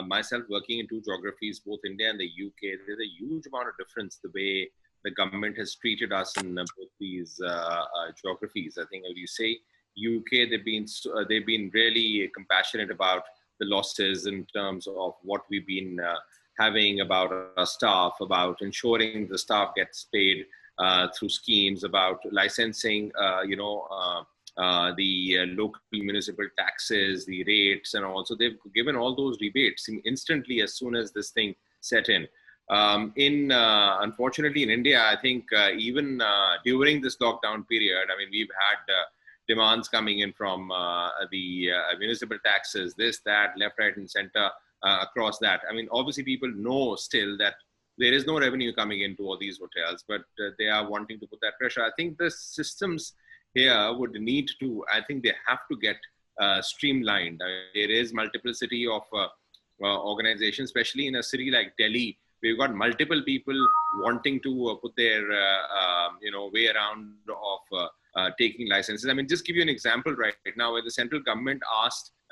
myself working in two geographies, both India and the UK, there's a huge amount of difference the way the government has treated us in both these geographies. I think, as you say, UK, they've been really compassionate about the losses in terms of what we've been having, about our staff, about ensuring the staff gets paid through schemes, about licensing, the local municipal taxes, the rates, and also they've given all those rebates instantly as soon as this thing set in. Unfortunately, in India, I think even during this lockdown period, I mean, we've had demands coming in from the municipal taxes, this, that, left, right, and center across that. I mean, obviously, people know still that there is no revenue coming into all these hotels, but they are wanting to put that pressure. I think the systems here would need to, I think they have to get streamlined. There is multiplicity of organizations, especially in a city like Delhi. We've got multiple people wanting to put their way around of taking licenses. I mean, just give you an example right now, where the central government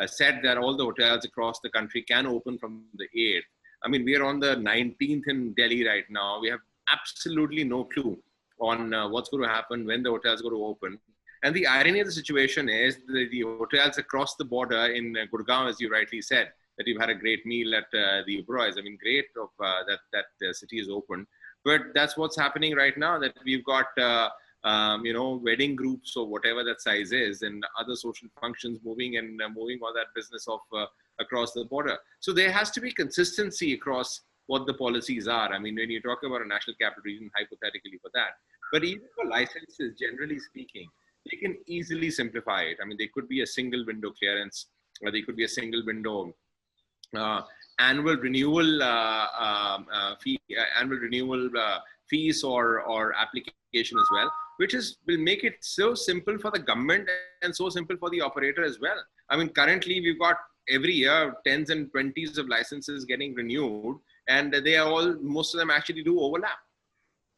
said that all the hotels across the country can open from the 8th. I mean, we are on the 19th in Delhi right now. We have absolutely no clue on what's going to happen, when the hotels are going to open. And the irony of the situation is the hotels across the border in Gurgaon, as you rightly said, that you've had a great meal at the Oberoi. I mean, great that the city is open. But that's what's happening right now, that we've got, wedding groups or whatever that size is, and other social functions moving all that business of across the border. So there has to be consistency across what the policies are. I mean, when you talk about a national capital region, hypothetically for that, but even for licenses, generally speaking, they can easily simplify it. I mean, there could be a single window clearance, or there could be a single window annual renewal fees or application as well, which will make it so simple for the government and so simple for the operator as well. I mean, currently we've got every year 10s and 20s of licenses getting renewed, and most of them actually do overlap.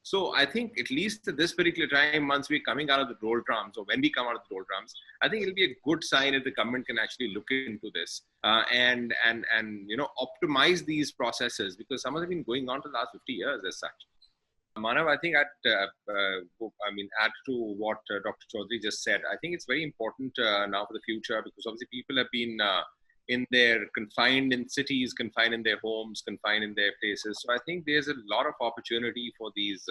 So I think at least at this particular time, once we're coming out of the doldrums, or when we come out of the doldrums, I think it'll be a good sign if the government can actually look into this and optimize these processes, because some of them have been going on for the last 50 years as such. Manav, I think add to what Dr. Chaudhary just said. I think it's very important now for the future, because obviously people have been confined in cities, confined in their homes, confined in their places. So I think there's a lot of opportunity for these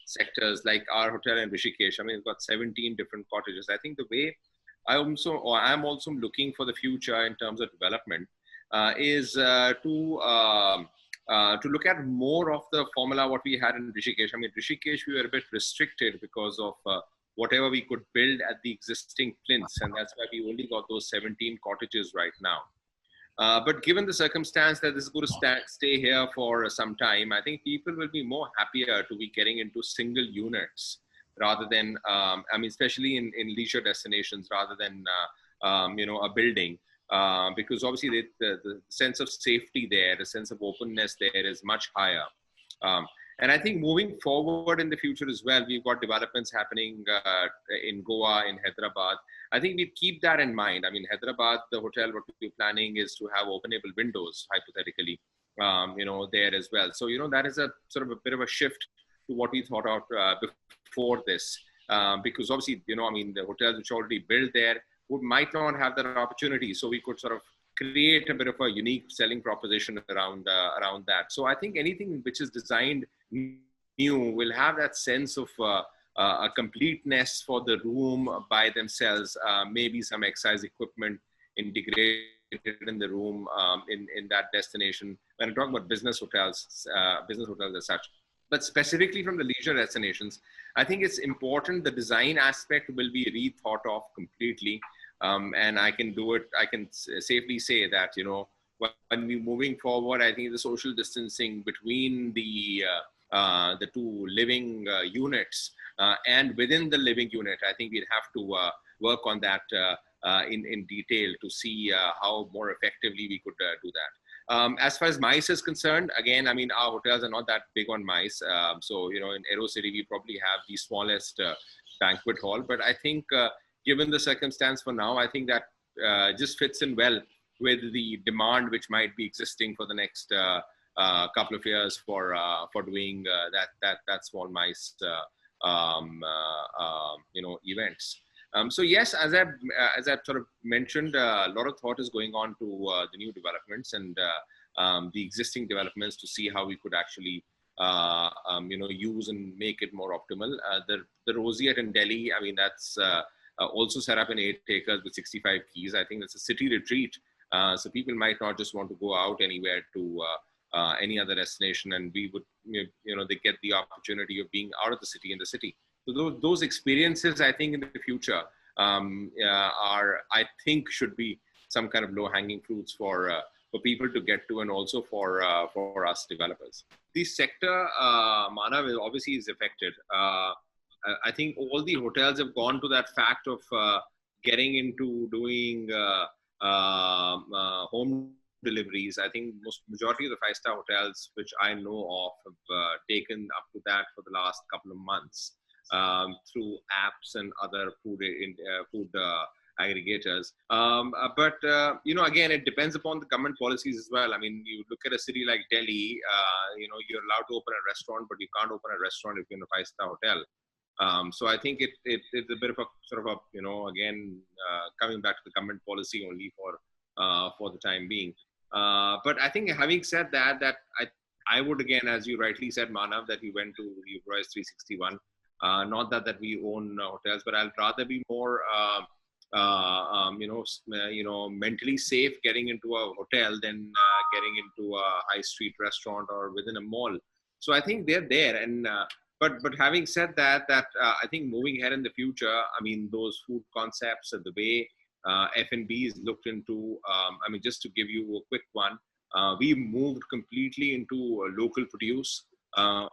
sectors, like our hotel in Rishikesh. I mean, it's got 17 different cottages. I think the way I'm also looking for the future in terms of development is to look at more of the formula what we had in Rishikesh. I mean, Rishikesh, we were a bit restricted because of whatever we could build at the existing plinths, and that's why we only got those 17 cottages right now. But given the circumstance that this is going to stay here for some time, I think people will be more happier to be getting into single units rather than, especially in leisure destinations, rather than, a building. Because obviously the sense of safety there, the sense of openness there is much higher. And I think moving forward in the future as well, we've got developments happening in Goa, in Hyderabad. I think we keep that in mind. I mean, Hyderabad, the hotel, what we're planning is to have openable windows, hypothetically, there as well. So, that is a sort of a bit of a shift to what we thought of before this. Because obviously, the hotels which are already built there might not have that opportunity. So we could sort of create a bit of a unique selling proposition around that. So I think anything which is designed new will have that sense of a completeness for the room by themselves, maybe some exercise equipment integrated in the room in that destination. When I'm talking about business hotels as such, but specifically from the leisure destinations, I think it's important the design aspect will be rethought of completely. And I can safely say that, when we're moving forward, I think the social distancing between the two living units and within the living unit, I think we'd have to work on that in detail to see how more effectively we could do that. As far as MICE is concerned, again, our hotels are not that big on MICE. So, in Aero City, we probably have the smallest banquet hall. But I think given the circumstance for now, I think that just fits in well with the demand which might be existing for the next couple of years for doing that small mice events. So yes, as I've sort of mentioned, a lot of thought is going on to the new developments and the existing developments to see how we could actually use and make it more optimal. The Roseate in Delhi, I mean, that's also set up in 8 acres with 65 keys. I think that's a city retreat. So people might not just want to go out anywhere to any other destination, and we would, they get the opportunity of being out of the city in the city. So those experiences, I think, in the future I think, should be some kind of low-hanging fruits for people to get to, and also for us developers. The sector, Manav, obviously is affected. I think all the hotels have gone to that fact of getting into doing home deliveries. I think majority of the 5-star hotels, which I know of, have taken up to that for the last couple of months through apps and other food aggregators. But again, it depends upon the government policies as well. I mean, you look at a city like Delhi, you're allowed to open a restaurant, but you can't open a restaurant if you're in a 5-star hotel. So I think it's a bit of a sort of a, again, coming back to the government policy only for the time being. But I think, having said that, I would, again, as you rightly said, Manav, that we went to Royce 361. Not that we own hotels, but I'd rather be more, mentally safe getting into a hotel than getting into a high street restaurant or within a mall. So I think they're there. And but having said that, I think moving ahead in the future, I mean, those food concepts and the way F&B is looked into, I mean, just to give you a quick one, we moved completely into local produce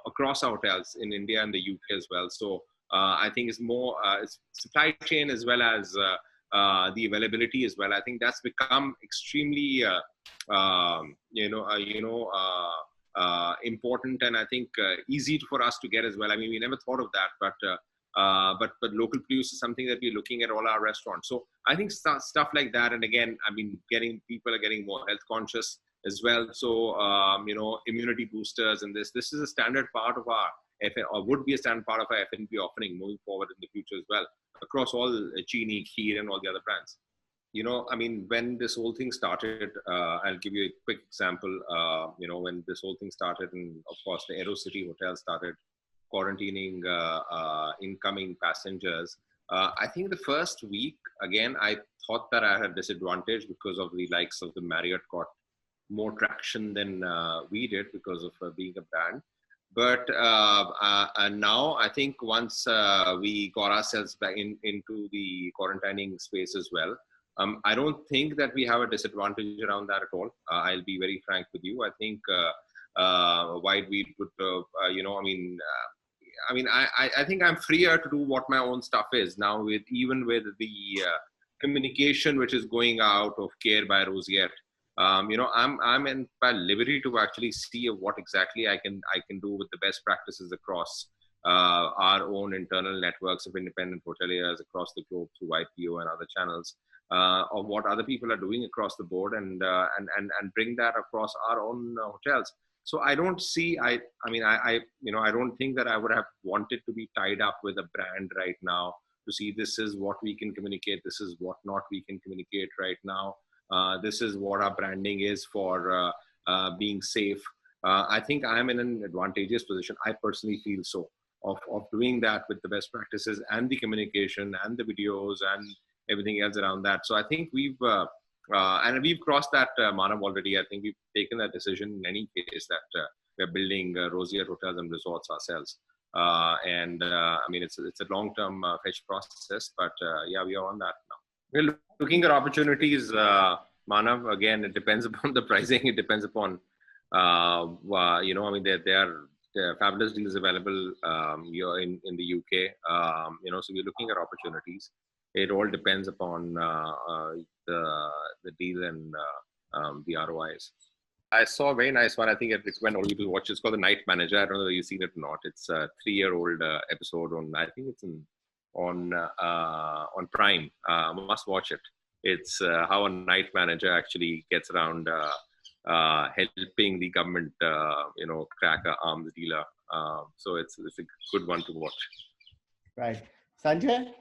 across our hotels in India and the UK as well. So I think it's more it's supply chain as well as the availability as well. I think that's become extremely important, and I think easy for us to get as well. I mean, we never thought of that, but local produce is something that we're looking at all our restaurants. So I think stuff like that. And again, I mean, people are getting more health conscious as well. So, immunity boosters, and this is a standard part of our would be a standard part of our F&B offering moving forward in the future as well, across all Chini, Kheer, and all the other brands. I mean, when this whole thing started, I'll give you a quick example. When this whole thing started, and of course the AeroCity Hotel started quarantining incoming passengers. I think the first week, again, I thought that I had a disadvantage because of the likes of the Marriott got more traction than we did because of being a brand. But and now I think once we got ourselves back into the quarantining space as well, I don't think that we have a disadvantage around that at all. I'll be very frank with you. I think why we would, I think I'm freer to do what my own stuff is now, even with the communication which is going out of Care by Roseate. I'm in by liberty to actually see what exactly I can do with the best practices across our own internal networks of independent hoteliers across the globe through IPO and other channels, of what other people are doing across the board, and bring that across our own hotels. So I don't see, I don't think that I would have wanted to be tied up with a brand right now to see this is what we can communicate, this is what not we can communicate right now. This is what our branding is for being safe. I think I'm in an advantageous position. I personally feel so of doing that with the best practices and the communication and the videos and everything else around that. So I think we've crossed that, Manav, already. I think we've taken that decision in any case that we're building Roseate Hotels and Resorts ourselves. It's a long-term fetch process, but yeah, we are on that now. We're looking at opportunities, Manav. Again, it depends upon the pricing. It depends upon, there are fabulous deals available here in the UK. So we're looking at opportunities. It all depends upon the deal and the ROIs. I saw a very nice one. I think it's when all people watch. It's called The Night Manager. I don't know whether you've seen it or not. It's a 3-year-old episode on. I think it's on Prime. Must watch it. It's how a night manager actually gets around helping the government, crack a arms dealer. So it's a good one to watch. Right. Sanjay?